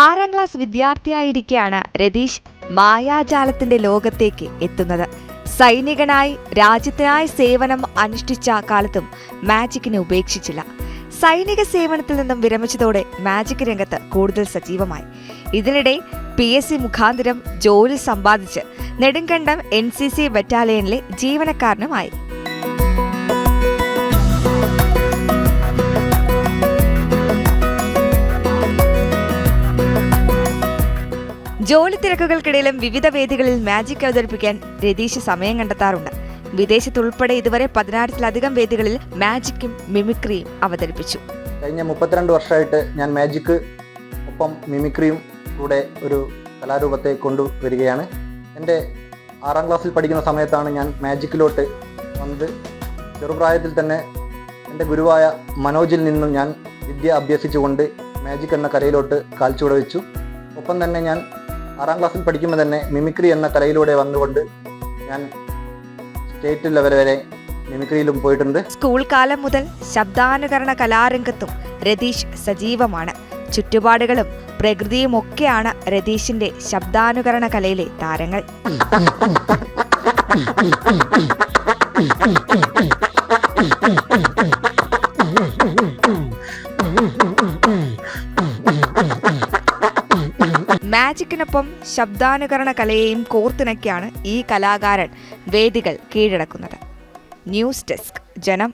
ആറാം ക്ലാസ് വിദ്യാർത്ഥിയായിരിക്കെയാണ് രതീഷ് മായാജാലത്തിന്റെ ലോകത്തേക്ക് എത്തുന്നത്. സൈനികനായി രാജ്യത്തിനായി സേവനം അനുഷ്ഠിച്ച കാലത്തും മാജിക്കിനെ ഉപേക്ഷിച്ചില്ല. സൈനിക സേവനത്തിൽ നിന്നും വിരമിച്ചതോടെ മാജിക് രംഗത്ത് കൂടുതൽ സജീവമായി. ഇതിനിടെ PSC മുഖാന്തരം ജോലി സമ്പാദിച്ച് നെടുങ്കണ്ടം NCC ബറ്റാലിയനിലെ ജീവനക്കാരനുമായി. ജോലി തിരക്കുകൾക്കിടയിലും വിവിധ വേദികളിൽ മാജിക് അവതരിപ്പിക്കാൻ രതീഷ് സമയം കണ്ടെത്താറുണ്ട്. വിദേശത്തുൾപ്പെടെ ഇതുവരെ 16-ലധികം വേദികളിൽ മാജിക്കും മിമിക്രിയും അവതരിപ്പിച്ചു. കഴിഞ്ഞ 32 വർഷമായിട്ട് ഞാൻ മാജിക് ഒപ്പം മിമിക്രിയും കൂടെ ഒരു കലാരൂപത്തെ കൊണ്ടുവരികയാണ്. എൻ്റെ 6ാം ക്ലാസ്സിൽ പഠിക്കുന്ന സമയത്താണ് ഞാൻ മാജിക്കിലോട്ട് വന്നത്. ചെറുപ്രായത്തിൽ തന്നെ എൻ്റെ ഗുരുവായ മനോജിൽ നിന്നും ഞാൻ വിദ്യ അഭ്യസിച്ചുകൊണ്ട് മാജിക് എന്ന കലയിലോട്ട് കാൽച്ചുവട് വെച്ചു. ഒപ്പം തന്നെ ഞാൻ 6ാം ക്ലാസ്സിൽ പഠിക്കുമ്പോൾ തന്നെ മിമിക്രി എന്ന കലയിലൂടെ വന്നുകൊണ്ട് ഞാൻ സ്റ്റേറ്റ് ലെവൽ വരെ മിമിക്രിയിലും പോയിട്ടുണ്ട്. സ്കൂൾ കാലം മുതൽ ശബ്ദാനുകരണ കലാരംഗത്തും രതീഷ് സജീവമാണ്. ചുറ്റുപാടുകളും പ്രകൃതിയുമൊക്കെയാണ് രതീഷിന്റെ ശബ്ദാനുകരണ കലയിലെ താരങ്ങൾ. മാജിക്കിനൊപ്പം ശബ്ദാനുകരണ കലയെയും കോർത്തിണക്കിയാണ് ഈ കലാകാരൻ വേദികൾ കീഴടക്കുന്നത്. ന്യൂസ് ഡെസ്ക്, ജനം.